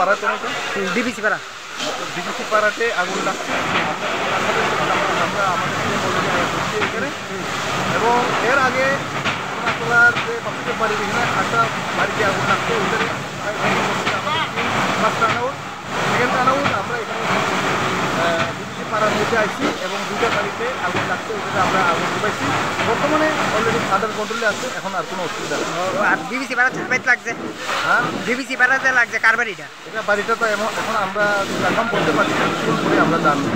পাড়াতে না ডিবিসি পাড়া ডিবিসি পাড়াতে আগুন লাগছে আমরা আমাদের এখানে এবং এর আগে সোনাতলার যে পাশের বাড়ি এখানে একটা বাড়িতে আগুন লাগছে ওইখানে ফার্স্ট রানআউট সেকেন্ড রানআউট আমরা এখানে ডিবিসি পাড়ার মধ্যে আইছি এবং দুইটা বাড়িতে আগুন লাগছে ওইখানে আমরা আগুন পাইছি বর্তমানে অলরেডি আন্ডার কন্ট্রোলে আছে এখন আর কোনো অসুবিধা নেই। আর ডিবিসি পাড়া চাপাইতে লাগছে হ্যাঁ ডিবিসি পাড়াতে লাগছে কার বাড়িটা এটা বাড়িটা তো এখন আমরা কনফার্ম করতে পারছি না, করে আমরা জানবো।